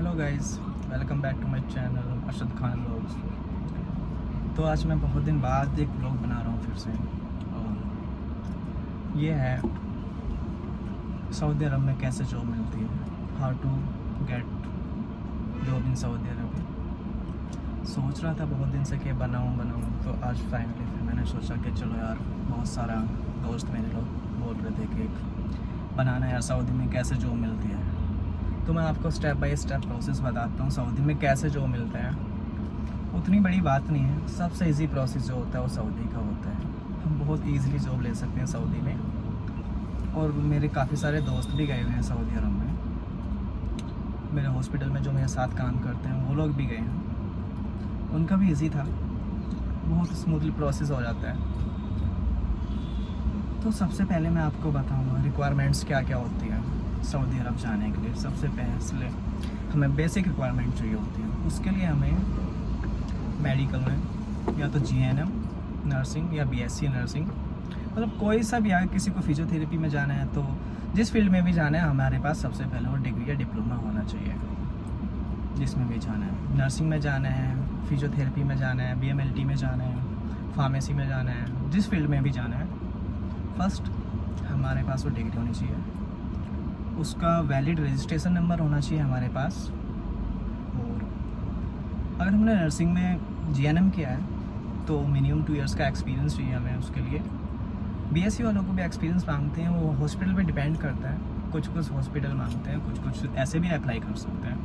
Hello guys, welcome back to my channel Arshad Khan vlogs. तो आज मैं बहुत दिन बाद एक व्लॉग बना रहा हूँ फिर से। और ये है सऊदी अरब में कैसे जॉब मिलती है, how to get job in Saudi Arab. सोच रहा था बहुत दिन से कि बनाऊँ, तो आज फाइनली फिर मैंने सोचा कि चलो यार, बहुत सारा दोस्त मेरे लोग बोल रहे थे कि बनाना यार सऊदी में कैसे जॉब मिलती है। तो मैं आपको स्टेप बाय स्टेप प्रोसेस बताता हूँ सऊदी में कैसे जॉब मिलता है। उतनी बड़ी बात नहीं है, सबसे इजी प्रोसेस जो होता है वो सऊदी का होता है। हम बहुत ईजिली जॉब ले सकते हैं सऊदी में, और मेरे काफ़ी सारे दोस्त भी गए हुए हैं सऊदी अरब में। मेरे हॉस्पिटल में जो मेरे साथ काम करते हैं वो लोग भी गए हैं, उनका भी ईजी था, बहुत स्मूथली प्रोसेस हो जाता है। तो सबसे पहले मैं आपको बताऊँगा रिक्वायरमेंट्स क्या क्या होती है सऊदी अरब जाने के लिए। सबसे पहले हमें बेसिक रिक्वायरमेंट चाहिए होती है। उसके लिए हमें मेडिकल में या तो जीएनएम नर्सिंग या बीएससी नर्सिंग, मतलब कोई सा भी आगे, किसी को फिजियोथेरेपी में जाना है तो जिस फील्ड में भी जाना है हमारे पास सबसे पहले वो डिग्री या डिप्लोमा होना चाहिए। जिसमें भी जाना है, नर्सिंग में जाना है, फिजियोथेरेपी में जाना है, बीएमएलटी में जाना है, फार्मेसी में जाना है, जिस फील्ड में भी जाना है, फर्स्ट हमारे पास वो डिग्री होनी चाहिए। उसका वैलिड रजिस्ट्रेशन नंबर होना चाहिए हमारे पास। और अगर हमने नर्सिंग में जीएनएम किया है तो मिनिमम 2 इयर्स का एक्सपीरियंस चाहिए हमें उसके लिए। बीएससी वालों को भी एक्सपीरियंस मांगते हैं, वो हॉस्पिटल पे डिपेंड करता है। कुछ हॉस्पिटल मांगते हैं, कुछ ऐसे भी अप्लाई कर सकते हैं।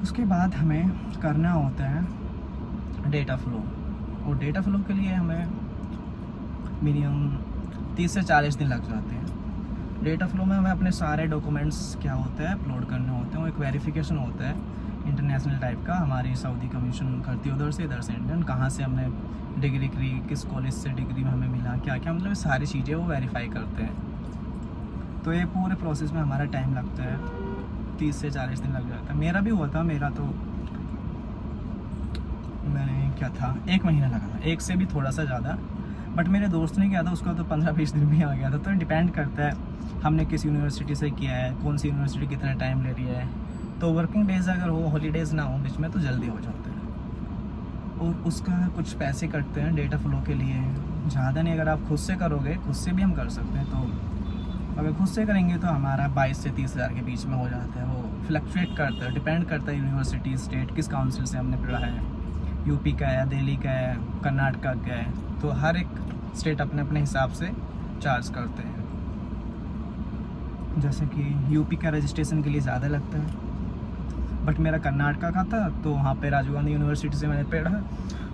उसके बाद हमें करना होता है डेटा फ्लो, और डेटा फ्लो के लिए हमें मिनिमम 30 से 40 दिन लग जाते हैं। डेटा फ्लो में हमें अपने सारे डॉक्यूमेंट्स क्या होता है अपलोड करने होते हैं। वो एक वेरिफिकेशन होता है इंटरनेशनल टाइप का, हमारी सऊदी कमीशन करती है उधर से इंडियन, कहाँ से हमने डिग्री करी, किस कॉलेज से डिग्री में हमें मिला, क्या क्या, मतलब सारी चीज़ें वो वेरीफाई करते हैं। तो ये पूरे प्रोसेस में हमारा टाइम लगता है, 30 से 40 दिन लग जाता है। मेरा भी हुआ था, मेरा तो मैंने क्या था 1 महीना लगा था, 1 से भी थोड़ा सा ज़्यादा। बट मेरे दोस्त ने किया था, उसका तो 15-20 दिन भी आ गया था। तो डिपेंड करता है हमने किस यूनिवर्सिटी से किया है, कौन सी यूनिवर्सिटी कितना टाइम ले रही है। तो वर्किंग डेज़ अगर हो, हॉलीडेज़ ना हो बीच में, तो जल्दी हो जाता है। और उसका कुछ पैसे कटते हैं डेटा फ्लो के लिए, ज़्यादा नहीं। अगर आप खुद से करोगे, खुद से भी हम कर सकते हैं, तो अगर खुद से करेंगे तो हमारा 22 से 30 हज़ार के बीच में हो जाता है। वो फ्लक्चुएट करता है, डिपेंड करता है यूनिवर्सिटी, स्टेट, किस काउंसिल से हमने पढ़ा है, यूपी का है, दिल्ली का है, कर्नाटका का है। तो हर एक स्टेट अपने अपने हिसाब से चार्ज करते हैं। जैसे कि यूपी का रजिस्ट्रेशन के लिए ज़्यादा लगता है, बट मेरा कर्नाटका का था, तो वहाँ पे राजीव गांधी यूनिवर्सिटी से मैंने पढ़ा,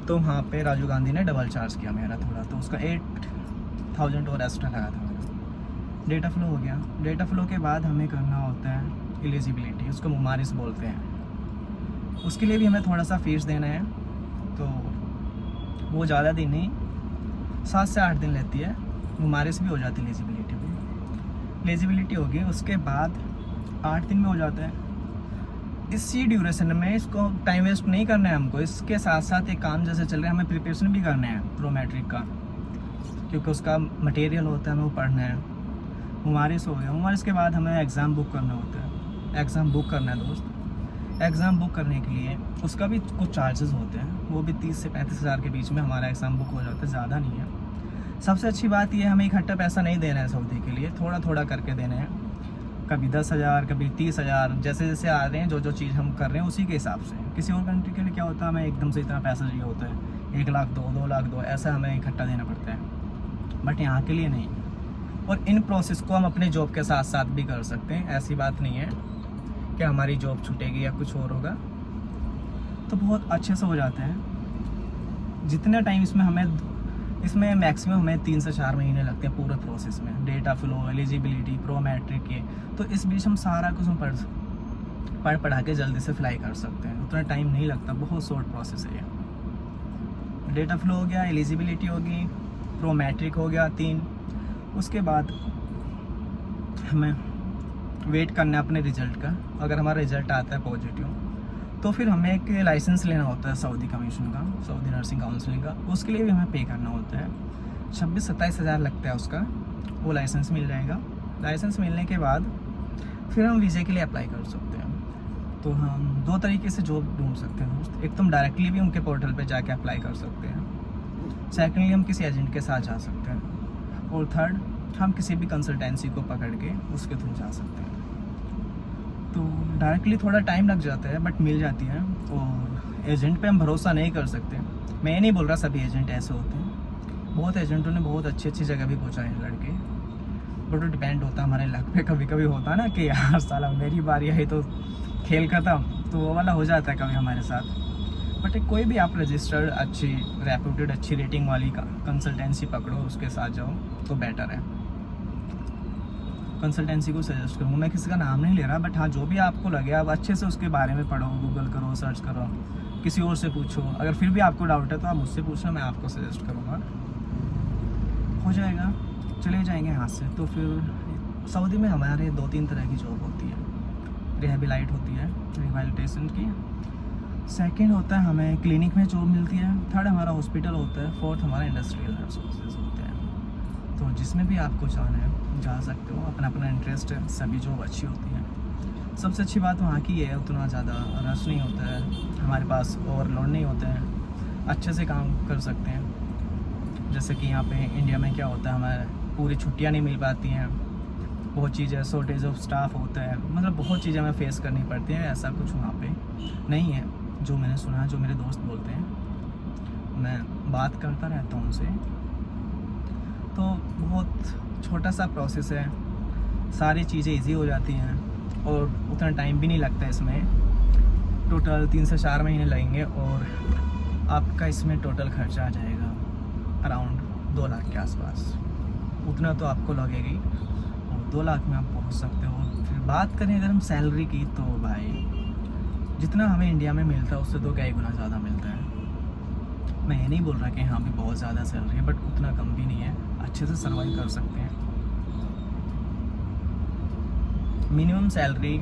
तो वहाँ पे राजीव गांधी ने डबल चार्ज किया मेरा थोड़ा, तो उसका 8,000 और एक्स्ट्रा लगा था मेरा। डेटा फ्लो हो गया। डेटा फ्लो के बाद हमें करना होता है एलिजिबिलिटी, उसको मुमारिस बोलते हैं। उसके लिए भी हमें थोड़ा सा फीस देना है, तो वो ज़्यादा दिन नहीं, 7 से 8 दिन लेती है, मुमारिस भी हो जाती है एलिजिबिलिटी भी। एलिजिबिलिटी होगी, उसके बाद 8 दिन में हो जाता है। इसी ड्यूरेशन में इसको टाइम वेस्ट नहीं करना है हमको, इसके साथ साथ एक काम जैसे चल रहा है, हमें प्रिपरेशन भी करना है प्रो मैट्रिक का, क्योंकि उसका मटेरियल होता है, हमें वो पढ़ना है। मुमारिस हो गया, मुमारिस के बाद हमें एग्ज़ाम बुक करना होता है। एग्ज़ाम बुक करना है दोस्त। एग्ज़ाम बुक करने के लिए उसका भी कुछ चार्जेस होते हैं, वो भी 30 से 35 हज़ार के बीच में हमारा एग्ज़ाम बुक हो जाता है, ज़्यादा नहीं है। सबसे अच्छी बात यह है हमें इकट्ठा पैसा नहीं देना है सऊदी के लिए, थोड़ा थोड़ा करके देना है। कभी 10,000, कभी 30,000, जैसे जैसे आ रहे हैं, जो जो चीज़ हम कर रहे हैं उसी के हिसाब से। किसी और कंट्री के लिए क्या होता है, हमें एकदम से इतना पैसा चाहिए होता है, 1 लाख दो, 2 लाख दो, ऐसा हमें इकट्ठा देना पड़ता है। बट यहाँ के लिए नहीं। और इन प्रोसेस को हम अपने जॉब के साथ साथ भी कर सकते हैं, ऐसी बात नहीं है कि हमारी जॉब छूटेगी या कुछ और होगा, तो बहुत अच्छे से हो जाता है। जितना टाइम इसमें मैक्सिमम हमें 3 से 4 महीने लगते हैं पूरे प्रोसेस में, data flow, eligibility, pro matric के। तो इस बीच हम सारा कुछ पढ़ा के जल्दी से फ्लाई कर सकते हैं, उतना टाइम नहीं लगता, बहुत शॉर्ट प्रोसेस है ये। डेटा फ्लो हो गया, एलिजिबिलिटी होगी, प्रो मैट्रिक हो गया 3। उसके बाद हमें वेट करना है अपने रिज़ल्ट का। अगर हमारा रिज़ल्ट आता है पॉजिटिव, तो फिर हमें एक लाइसेंस लेना होता है सऊदी कमीशन का, सऊदी नर्सिंग काउंसिलिंग का। उसके लिए भी हमें पे करना होता है, 26-27 हज़ार लगता है उसका। वो लाइसेंस मिल जाएगा। लाइसेंस मिलने के बाद फिर हम वीज़े के लिए अप्लाई कर सकते हैं। तो हम 2 तरीके से जॉब ढूंढ सकते हैं दोस्त। एक तुम डायरेक्टली भी उनके पोर्टल पे जाके अप्लाई कर सकते हैं, सेकेंडली हम किसी एजेंट के साथ जा सकते हैं, और थर्ड हम किसी भी कंसल्टेंसी को पकड़ के उसके थ्रू जा सकते हैं। तो डायरेक्टली थोड़ा टाइम लग जाता है बट मिल जाती है, और एजेंट पे हम भरोसा नहीं कर सकते। मैं ये नहीं बोल रहा सभी एजेंट ऐसे होते हैं, बहुत एजेंटों ने बहुत अच्छी अच्छी जगह भी पहुँचाए हैं लड़के, बट वो डिपेंड होता है हमारे लक पे। कभी कभी होता है ना कि यार साला मेरी बारी है तो खेल खत्म, तो वो वाला हो जाता है कभी हमारे साथ। बट कोई भी आप रजिस्टर्ड अच्छी रेप्यूटेड अच्छी रेटिंग वाली कंसल्टेंसी पकड़ो, उसके साथ जाओ तो बेटर है। कंसल्टेंसी को सजेस्ट करूँगा, मैं किसी का नाम नहीं ले रहा, बट हाँ जो भी आपको लगे आप अच्छे से उसके बारे में पढ़ो, गूगल करो, सर्च करो, किसी और से पूछो। अगर फिर भी आपको डाउट है तो आप मुझसे पूछना, मैं आपको सजेस्ट करूँगा, हो जाएगा, चले जाएंगे यहाँ से। तो फिर सऊदी में हमारे 2-3 तरह की जॉब होती है। रिहेबिलाइट होती है, रिहेबिलिटेशन की। सेकंड होता है हमें क्लिनिक में जॉब मिलती है। थर्ड हमारा हॉस्पिटल होता है। फोर्थ हमारा इंडस्ट्रियल रिसोर्सेज होते हैं। तो जिसमें भी आपको जाना है जा सकते हो, अपना अपना इंटरेस्ट है, सभी जॉब अच्छी होती है। सबसे अच्छी बात वहाँ की है उतना ज़्यादा रश नहीं होता है, हमारे पास ओवरलोड नहीं होता है, अच्छे से काम कर सकते हैं। जैसे कि यहाँ पे इंडिया में क्या होता है, हमारे पूरी छुट्टियाँ नहीं मिल पाती हैं, बहुत चीज़ें, शॉर्टेज ऑफ स्टाफ होता है, मतलब बहुत चीज़ें हमें फेस करनी पड़ती हैं। ऐसा कुछ वहाँ पे नहीं है, जो मैंने सुना है, जो मेरे दोस्त बोलते हैं, मैं बात करता रहता हूँ उनसे। तो बहुत छोटा सा प्रोसेस है, सारी चीज़ें इजी हो जाती हैं और उतना टाइम भी नहीं लगता इसमें। टोटल 3 से 4 महीने लगेंगे और आपका इसमें टोटल खर्चा आ जाएगा अराउंड 2 लाख के आसपास, उतना तो आपको लगेगा ही, और 2 लाख में आप पहुंच सकते हो। फिर बात करें अगर हम सैलरी की, तो भाई जितना हमें इंडिया में मिलता है उससे तो कई गुना ज़्यादा मिलता है। मैं ये नहीं बोल रहा कि यहाँ भी बहुत ज़्यादा सैलरी है, बट उतना कम भी नहीं है, अच्छे से सर्वाइव कर सकते हैं। मिनिमम सैलरी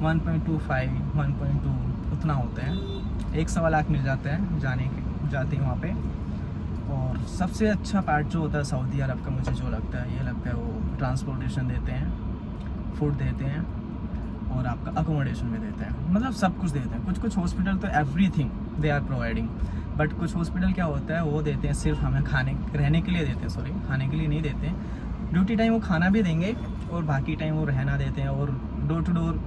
1.25 1.2 उतना होता है, 1-1.25 लाख मिल जाता है जाते हैं वहाँ पे। और सबसे अच्छा पार्ट जो होता है सऊदी अरब का, मुझे जो लगता है, ये लगता है वो ट्रांसपोर्टेशन देते हैं, फूड देते हैं, और आपका अकोमोडेशन भी देते हैं, मतलब सब कुछ देते हैं। कुछ हॉस्पिटल तो everything they are providing, but कुछ हॉस्पिटल क्या होता है वो देते हैं सिर्फ हमें रहने के लिए देते हैं, सॉरी खाने के लिए नहीं देते हैं। ड्यूटी टाइम वो खाना भी देंगे और बाकी टाइम वो रहना देते हैं, और डोर टू डोर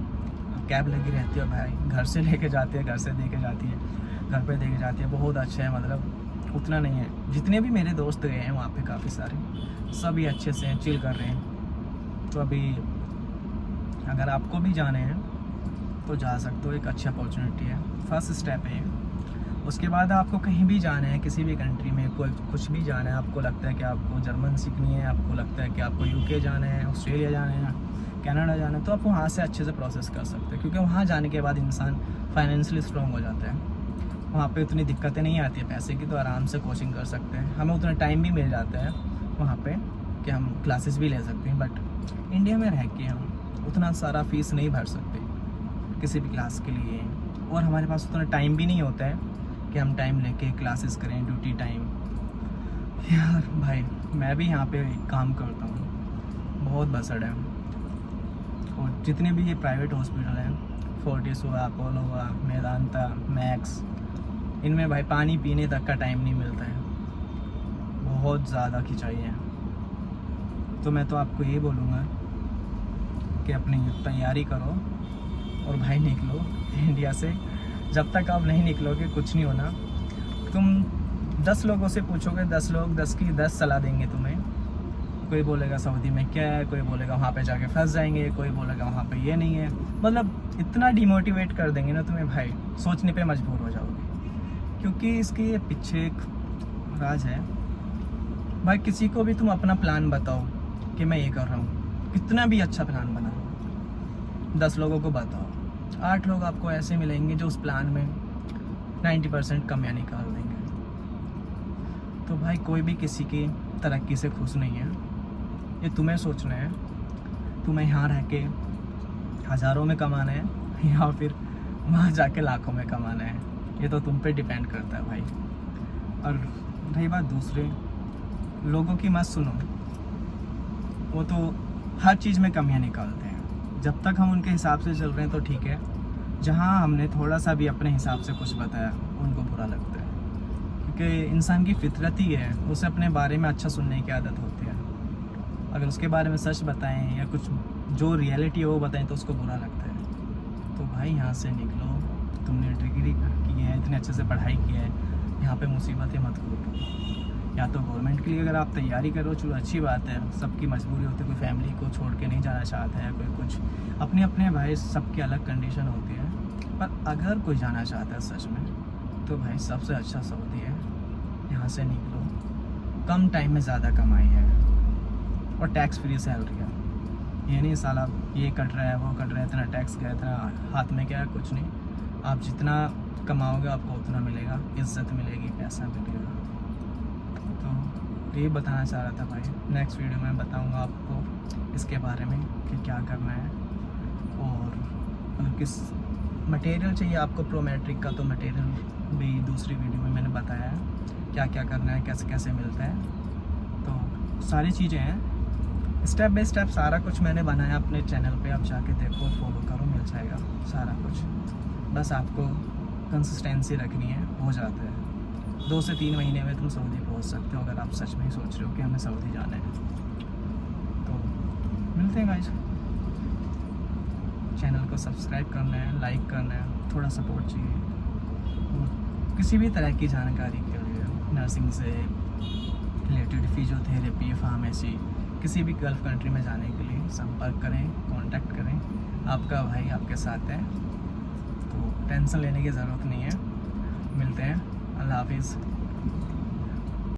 कैब लगी रहती है भाई, घर से लेके जाती है, घर से दे के जाती है, घर पे दे के जाती है। बहुत अच्छा है, मतलब उतना नहीं है। जितने भी मेरे दोस्त गए हैं वहाँ पे काफ़ी सारे, सभी अच्छे से चिल कर रहे हैं। तो अभी अगर आपको भी जाने हैं तो जा सकते हो, एक अच्छी अपॉर्चुनिटी है, फर्स्ट स्टेप है। उसके बाद आपको कहीं भी जाना है, किसी भी कंट्री में कोई कुछ भी जाना है, आपको लगता है कि आपको जर्मन सीखनी है, आपको लगता है कि आपको यूके जाना है, ऑस्ट्रेलिया जाना है, कनाडा जाना है, तो आप वहाँ से अच्छे से प्रोसेस कर सकते हैं, क्योंकि वहाँ जाने के बाद इंसान फाइनेंशियली स्ट्रॉन्ग हो जाता है। वहाँ पे उतनी दिक्कतें नहीं आती है पैसे की, तो आराम से कोचिंग कर सकते हैं। हमें उतना टाइम भी मिल जाता है वहाँ पे कि हम क्लासेस भी ले सकते हैं, बट इंडिया में रह के हम उतना सारा फीस नहीं भर सकते किसी भी क्लास के लिए, और हमारे पास उतना टाइम भी नहीं होता है कि हम टाइम लेके क्लासेस करें, ड्यूटी टाइम। यार भाई मैं भी यहाँ पे काम करता हूँ, बहुत बसड़ है। और जितने भी ये प्राइवेट हॉस्पिटल हैं, फोर्टिस हुआ, अपोलो हुआ, मेदांता, मैक्स, इनमें भाई पानी पीने तक का टाइम नहीं मिलता है, बहुत ज़्यादा खिंचाई है। तो मैं तो आपको ये बोलूँगा कि अपनी तैयारी करो और भाई निकलो इंडिया से। जब तक आप नहीं निकलोगे कुछ नहीं होना। तुम 10 लोगों से पूछोगे, 10 लोग 10 की 10 सलाह देंगे तुम्हें। कोई बोलेगा सऊदी में क्या है, कोई बोलेगा वहाँ पे जाके फंस जाएंगे, कोई बोलेगा वहाँ पे ये नहीं है, मतलब इतना डिमोटिवेट कर देंगे ना तुम्हें भाई, सोचने पे मजबूर हो जाओगे। क्योंकि इसके पीछे एक राज है भाई। किसी को भी तुम अपना प्लान बताओ कि मैं ये कर रहा हूँ, कितना भी अच्छा प्लान बना, 10 लोगों को बताओ, 8 लोग आपको ऐसे मिलेंगे जो उस प्लान में 90% कमियाँ निकाल देंगे। तो भाई कोई भी किसी की तरक्की से खुश नहीं है, ये तुम्हें सोचना है। तुम्हें यहाँ रह के हज़ारों में कमाना है या फिर वहाँ जाके लाखों में कमाना है, ये तो तुम पे डिपेंड करता है भाई। और रही बात दूसरे लोगों की, मत सुनो, वो तो हर चीज़ में कमियाँ निकालते हैं। जब तक हम उनके हिसाब से चल रहे हैं तो ठीक है, जहाँ हमने थोड़ा सा भी अपने हिसाब से कुछ बताया उनको बुरा लगता है, क्योंकि इंसान की फितरत ही है, उसे अपने बारे में अच्छा सुनने की आदत होती है। अगर उसके बारे में सच बताएं या कुछ जो रियलिटी है वो बताएं तो उसको बुरा लगता है। तो भाई यहाँ से निकलो, तुमने डिग्री की है, इतने अच्छे से पढ़ाई की है, यहाँ पे मुसीबतें मत करो। या तो गवर्नमेंट के लिए अगर आप तैयारी करो, चलो अच्छी बात है, सबकी मजबूरी होती है, कोई फैमिली को छोड़ के नहीं जाना चाहता है, कोई कुछ अपने अपने भाई सबकी अलग कंडीशन होती है। पर अगर कोई जाना चाहता है सच में, तो भाई सबसे अच्छा सऊदी है, यहाँ से निकलो, कम टाइम में ज़्यादा कमाई है और टैक्स फ्री सैलरी है। ये नहीं साला ये कट रहा है वो कट रहा है, इतना टैक्स गया, इतना हाथ में क्या है, कुछ नहीं। आप जितना कमाओगे आपको उतना मिलेगा, इज्जत मिलेगी, पैसा मिलेगा। तो ये बताना चाह रहा था भाई। नेक्स्ट वीडियो में बताऊंगा आपको इसके बारे में कि क्या करना है, और अगर किस मटेरियल चाहिए आपको प्रो मैट्रिक का, तो मटेरियल भी दूसरी वीडियो में मैंने बताया है, क्या क्या करना है, कैसे कैसे मिलता है। तो सारी चीज़ें हैं, स्टेप बाय स्टेप सारा कुछ मैंने बनाया अपने चैनल पे, आप जाके देखो, फॉलो करो, मिल जाएगा सारा कुछ। बस आपको कंसिस्टेंसी रखनी है, हो जाता है। 2 से 3 महीने में तुम सऊदी पहुंच सकते हो, अगर आप सच में ही सोच रहे हो कि हमें सऊदी जाना है। तो मिलते हैं गाइस, चैनल को सब्सक्राइब करना है, लाइक करना है, थोड़ा सपोर्ट चाहिए। और किसी भी तरह की जानकारी के लिए, नर्सिंग से रिलेटेड, फिजियोथेरेपी, फार्मेसी, किसी भी गल्फ़ कंट्री में जाने के लिए संपर्क करें, कांटेक्ट करें। आपका भाई आपके साथ है, तो टेंशन लेने की ज़रूरत नहीं है। मिलते हैं, अल्लाह हाफिज़।